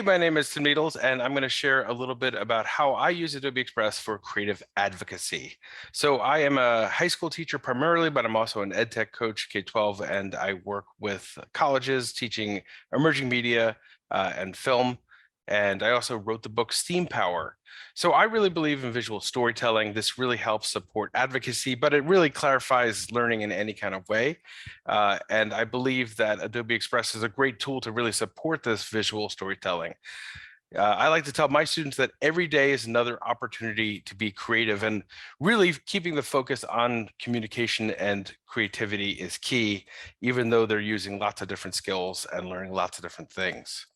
Hey, my name is Tim Needles, and I'm going to share a little bit about how I use Adobe Express for creative advocacy. So I am a high school teacher primarily, but I'm also an ed tech coach, K-12, and I work with colleges teaching emerging media and film. And I also wrote the book Steam Power. So I really believe in visual storytelling. This really helps support advocacy, but it really clarifies learning in any kind of way. And I believe that Adobe Express is a great tool to really support this visual storytelling. I like to tell my students that every day is another opportunity to be creative, and really keeping the focus on communication and creativity is key, even though they're using lots of different skills and learning lots of different things.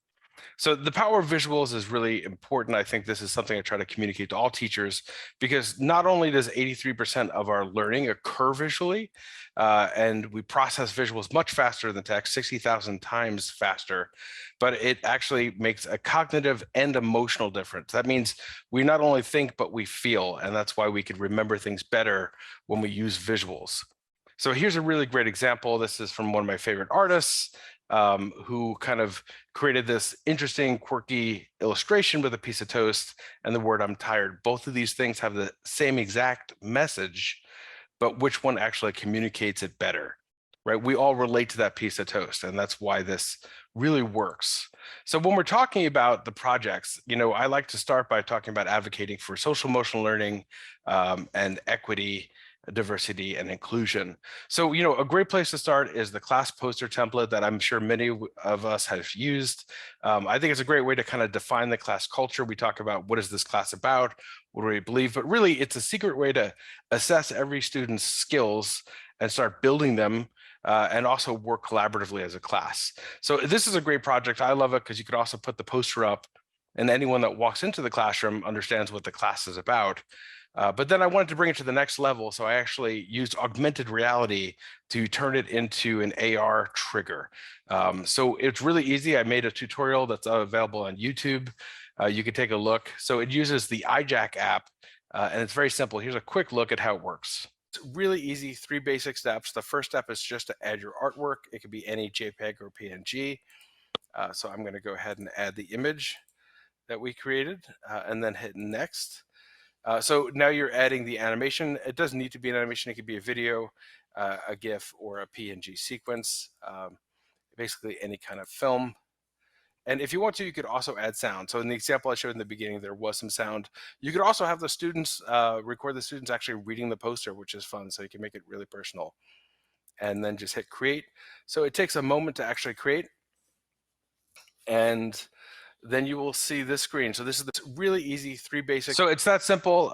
So the power of visuals is really important. I think this is something I try to communicate to all teachers, because not only does 83% of our learning occur visually, and we process visuals much faster than text, 60,000 times faster, but it actually makes a cognitive and emotional difference. That means we not only think, but we feel, and that's why we can remember things better when we use visuals. So here's a really great example. This is from one of my favorite artists, who kind of created this interesting, quirky illustration with a piece of toast and the word "I'm tired." Both of these things have the same exact message, but which one actually communicates it better, right? We all relate to that piece of toast, and that's why this really works. So when we're talking about the projects, I like to start by talking about advocating for social emotional learning and equity, diversity, and inclusion. So, a great place to start is the class poster template that I'm sure many of us have used. I think it's a great way to kind of define the class culture. We talk about what is this class about, what do we believe, but really it's a secret way to assess every student's skills and start building them, and also work collaboratively as a class. So this is a great project. I love it because you could also put the poster up and anyone that walks into the classroom understands what the class is about. But then I wanted to bring it to the next level. So I actually used augmented reality to turn it into an AR trigger. So it's really easy. I made a tutorial that's available on YouTube. You can take a look. So it uses the iJack app, and it's very simple. Here's a quick look at how it works. It's really easy, 3 basic steps. The first step is just to add your artwork. It could be any JPEG or PNG. So I'm going to go ahead and add the image that we created, and then hit next. So now you're adding the animation. It doesn't need to be an animation. It could be a video, a GIF, or a PNG sequence, basically any kind of film. And if you want to, you could also add sound. So in the example I showed in the beginning, there was some sound. You could also have the students record the students actually reading the poster, which is fun. So you can make it really personal. And then just hit create. So it takes a moment to actually create. And then you will see this screen. So this is the really easy 3 basic. So it's that simple.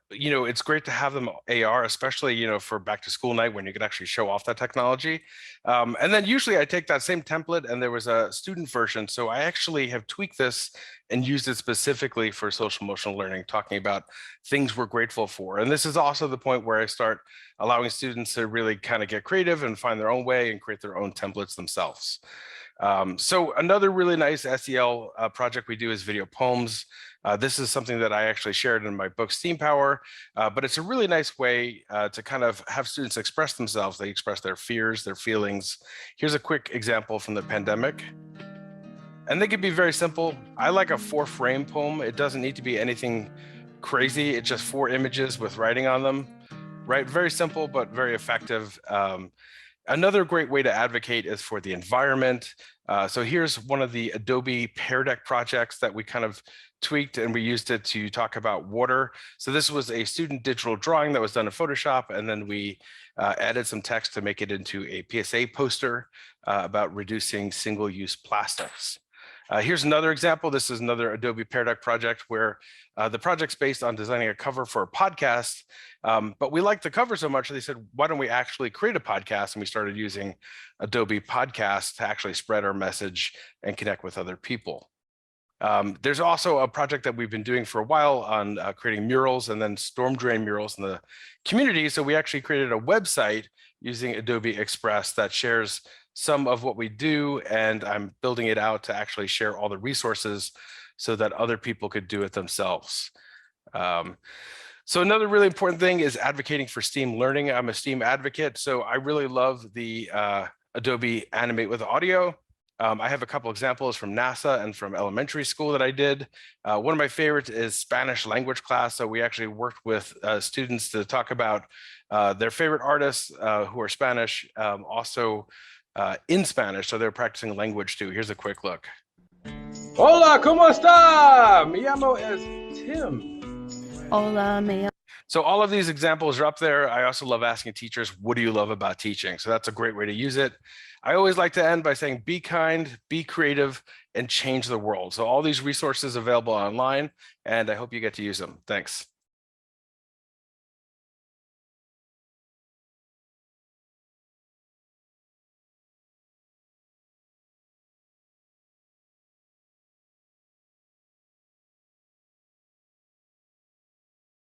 It's great to have them AR, especially, for back to school night when you could actually show off that technology. And then usually I take that same template, and there was a student version. So I actually have tweaked this and used it specifically for social emotional learning, talking about things we're grateful for. And this is also the point where I start allowing students to really kind of get creative and find their own way and create their own templates themselves. So another really nice SEL project we do is video poems. This is something that I actually shared in my book, Steam Power, but it's a really nice way to kind of have students express themselves. They express their fears, their feelings. Here's a quick example from the pandemic. And they could be very simple. I like a 4-frame poem. It doesn't need to be anything crazy. It's just 4 images with writing on them, right? Very simple, but very effective. Another great way to advocate is for the environment. So here's one of the Adobe Pear Deck projects that we kind of tweaked, and we used it to talk about water. So this was a student digital drawing that was done in Photoshop, and then we added some text to make it into a PSA poster about reducing single-use plastics. Here's another example. This is another Adobe Pear Deck project where the project's based on designing a cover for a podcast, but we liked the cover so much, they said, why don't we actually create a podcast? And we started using Adobe Podcast to actually spread our message and connect with other people. There's also a project that we've been doing for a while on creating murals and then storm drain murals in the community. So we actually created a website using Adobe Express that shares some of what we do, and I'm building it out to actually share all the resources so that other people could do it themselves. So another really important thing is advocating for STEAM learning. I'm a STEAM advocate, so I really love the Adobe Animate with Audio. I have a couple examples from NASA and from elementary school that I did. One of my favorites is Spanish language class. So we actually worked with students to talk about their favorite artists who are Spanish, also in Spanish. So they're practicing language too. Here's a quick look. Hola, ¿cómo está? Me llamo es Tim. Hola, me llamo. So all of these examples are up there. I also love asking teachers, what do you love about teaching? So that's a great way to use it. I always like to end by saying, be kind, be creative, and change the world. So all these resources available online, and I hope you get to use them. Thanks.